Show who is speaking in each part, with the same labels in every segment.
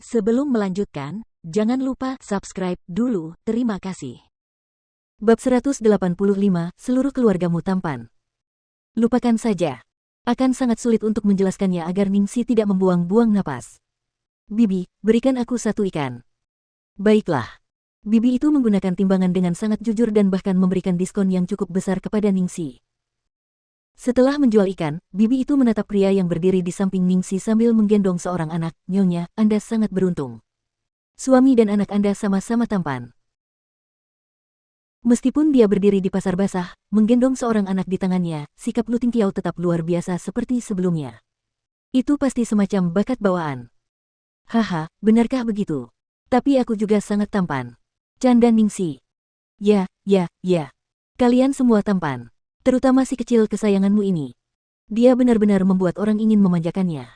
Speaker 1: Sebelum melanjutkan, jangan lupa subscribe dulu, terima kasih.
Speaker 2: Bab 185, seluruh keluargamu tampan. Lupakan saja. Akan sangat sulit untuk menjelaskannya agar Ningsi tidak membuang-buang napas. Bibi, berikan aku satu ikan. Baiklah. Bibi itu menggunakan timbangan dengan sangat jujur dan bahkan memberikan diskon yang cukup besar kepada Ningsi. Setelah menjual ikan, Bibi itu menatap pria yang berdiri di samping Ningsi sambil menggendong seorang anak. Nyonya, Anda sangat beruntung. Suami dan anak Anda sama-sama tampan. Meskipun dia berdiri di pasar basah, menggendong seorang anak di tangannya, sikap Lu Tingqiao tetap luar biasa seperti sebelumnya. Itu pasti semacam bakat bawaan. Haha, benarkah begitu? Tapi aku juga sangat tampan. Canda Ningsi. Ya. Kalian semua tampan. Terutama si kecil kesayanganmu ini. Dia benar-benar membuat orang ingin memanjakannya.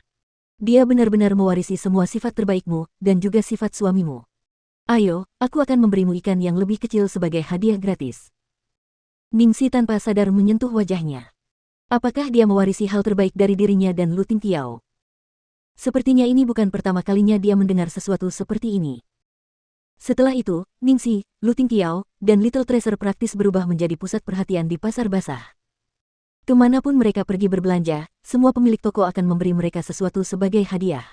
Speaker 2: Dia benar-benar mewarisi semua sifat terbaikmu, dan juga sifat suamimu. Ayo, aku akan memberimu ikan yang lebih kecil sebagai hadiah gratis. Ningsi tanpa sadar menyentuh wajahnya. Apakah dia mewarisi hal terbaik dari dirinya dan Lu Tingqiao? Sepertinya ini bukan pertama kalinya dia mendengar sesuatu seperti ini. Setelah itu, Ningsi, Lu Tingqiao, dan Little Treasure praktis berubah menjadi pusat perhatian di pasar basah. Kemanapun mereka pergi berbelanja, semua pemilik toko akan memberi mereka sesuatu sebagai hadiah.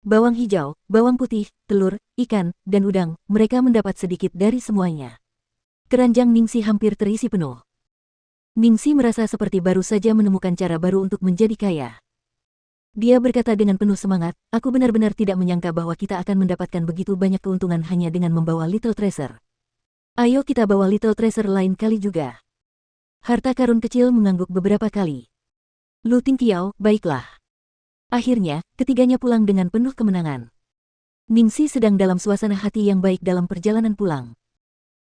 Speaker 2: Bawang hijau, bawang putih, telur, ikan, dan udang, mereka mendapat sedikit dari semuanya. Keranjang Ningsi hampir terisi penuh. Ningsi merasa seperti baru saja menemukan cara baru untuk menjadi kaya. Dia berkata dengan penuh semangat, aku benar-benar tidak menyangka bahwa kita akan mendapatkan begitu banyak keuntungan hanya dengan membawa Little Treasure. Ayo kita bawa Little Treasure lain kali juga. Harta karun kecil mengangguk beberapa kali. Lu Tingqiao, baiklah. Akhirnya, ketiganya pulang dengan penuh kemenangan. Ningsi sedang dalam suasana hati yang baik dalam perjalanan pulang.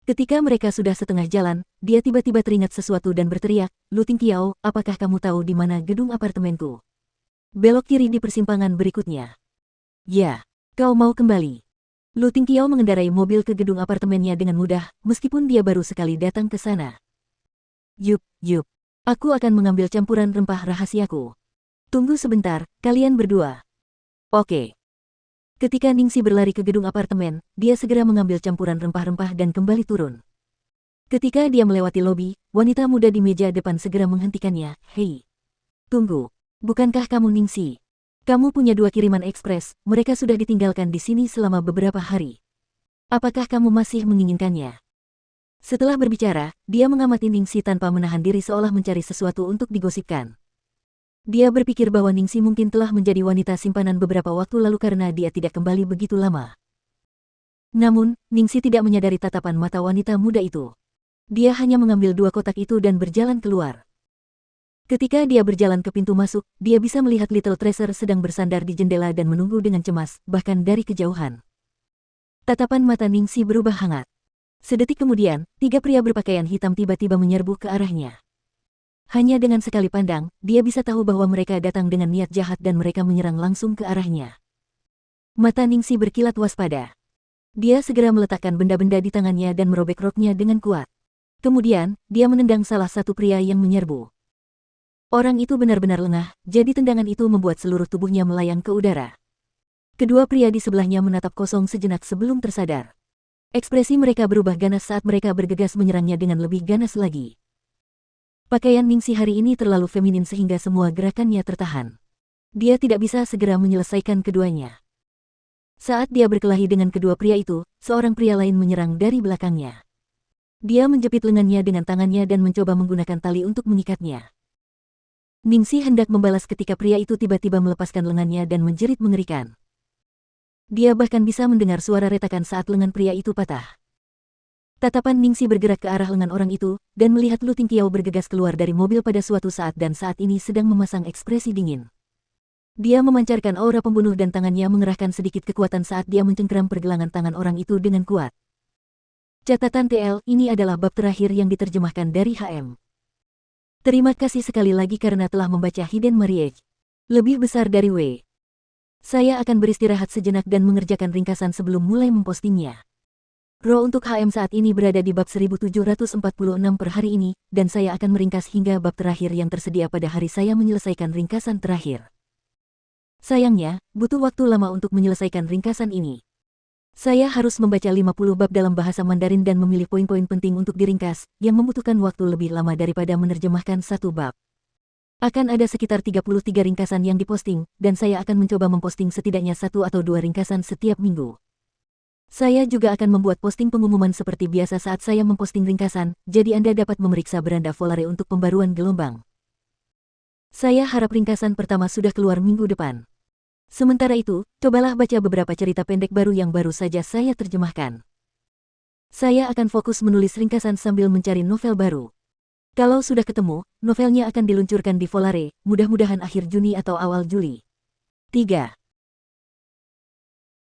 Speaker 2: Ketika mereka sudah setengah jalan, dia tiba-tiba teringat sesuatu dan berteriak, Lu Tingqiao, apakah kamu tahu di mana gedung apartemenku? Belok kiri di persimpangan berikutnya. Ya, kau mau kembali. Lu Tingqiao mengendarai mobil ke gedung apartemennya dengan mudah, meskipun dia baru sekali datang ke sana. Yup. Aku akan mengambil campuran rempah rahasiaku. Tunggu sebentar, kalian berdua. Oke. Ketika Ningsi berlari ke gedung apartemen, dia segera mengambil campuran rempah-rempah dan kembali turun. Ketika dia melewati lobi, wanita muda di meja depan segera menghentikannya. Hei. Tunggu. Bukankah kamu Ningsi? Kamu punya 2 kiriman ekspres, mereka sudah ditinggalkan di sini selama beberapa hari. Apakah kamu masih menginginkannya? Setelah berbicara, dia mengamati Ningsi tanpa menahan diri seolah mencari sesuatu untuk digosipkan. Dia berpikir bahwa Ningsi mungkin telah menjadi wanita simpanan beberapa waktu lalu karena dia tidak kembali begitu lama. Namun, Ningsi tidak menyadari tatapan mata wanita muda itu. Dia hanya mengambil 2 kotak itu dan berjalan keluar. Ketika dia berjalan ke pintu masuk, dia bisa melihat Little Treasure sedang bersandar di jendela dan menunggu dengan cemas, bahkan dari kejauhan. Tatapan mata Ningsi berubah hangat. Sedetik kemudian, 3 pria berpakaian hitam tiba-tiba menyerbu ke arahnya. Hanya dengan sekali pandang, dia bisa tahu bahwa mereka datang dengan niat jahat dan mereka menyerang langsung ke arahnya. Mata Ningsi berkilat waspada. Dia segera meletakkan benda-benda di tangannya dan merobek roknya dengan kuat. Kemudian, dia menendang salah satu pria yang menyerbu. Orang itu benar-benar lengah, jadi tendangan itu membuat seluruh tubuhnya melayang ke udara. Kedua pria di sebelahnya menatap kosong sejenak sebelum tersadar. Ekspresi mereka berubah ganas saat mereka bergegas menyerangnya dengan lebih ganas lagi. Pakaian Ningsi hari ini terlalu feminin sehingga semua gerakannya tertahan. Dia tidak bisa segera menyelesaikan keduanya. Saat dia berkelahi dengan kedua pria itu, seorang pria lain menyerang dari belakangnya. Dia menjepit lengannya dengan tangannya dan mencoba menggunakan tali untuk mengikatnya. Ningsi hendak membalas ketika pria itu tiba-tiba melepaskan lengannya dan menjerit mengerikan. Dia bahkan bisa mendengar suara retakan saat lengan pria itu patah. Tatapan Ningsi bergerak ke arah lengan orang itu, dan melihat Lu Tingqiao bergegas keluar dari mobil pada suatu saat dan saat ini sedang memasang ekspresi dingin. Dia memancarkan aura pembunuh dan tangannya mengerahkan sedikit kekuatan saat dia mencengkeram pergelangan tangan orang itu dengan kuat. Catatan TL, ini adalah bab terakhir yang diterjemahkan dari HM. Terima kasih sekali lagi karena telah membaca Hidden Marriage. Lebih besar dari W. Saya akan beristirahat sejenak dan mengerjakan ringkasan sebelum mulai mempostingnya. Row untuk HM saat ini berada di bab 1746 per hari ini, dan saya akan meringkas hingga bab terakhir yang tersedia pada hari saya menyelesaikan ringkasan terakhir. Sayangnya, butuh waktu lama untuk menyelesaikan ringkasan ini. Saya harus membaca 50 bab dalam bahasa Mandarin dan memilih poin-poin penting untuk diringkas, yang membutuhkan waktu lebih lama daripada menerjemahkan satu bab. Akan ada sekitar 33 ringkasan yang diposting, dan saya akan mencoba memposting setidaknya 1 atau 2 ringkasan setiap minggu. Saya juga akan membuat posting pengumuman seperti biasa saat saya memposting ringkasan, jadi Anda dapat memeriksa beranda Volare untuk pembaruan gelombang. Saya harap ringkasan pertama sudah keluar minggu depan. Sementara itu, cobalah baca beberapa cerita pendek baru yang baru saja saya terjemahkan. Saya akan fokus menulis ringkasan sambil mencari novel baru. Kalau sudah ketemu, novelnya akan diluncurkan di Volare, mudah-mudahan akhir Juni atau awal Juli. 3.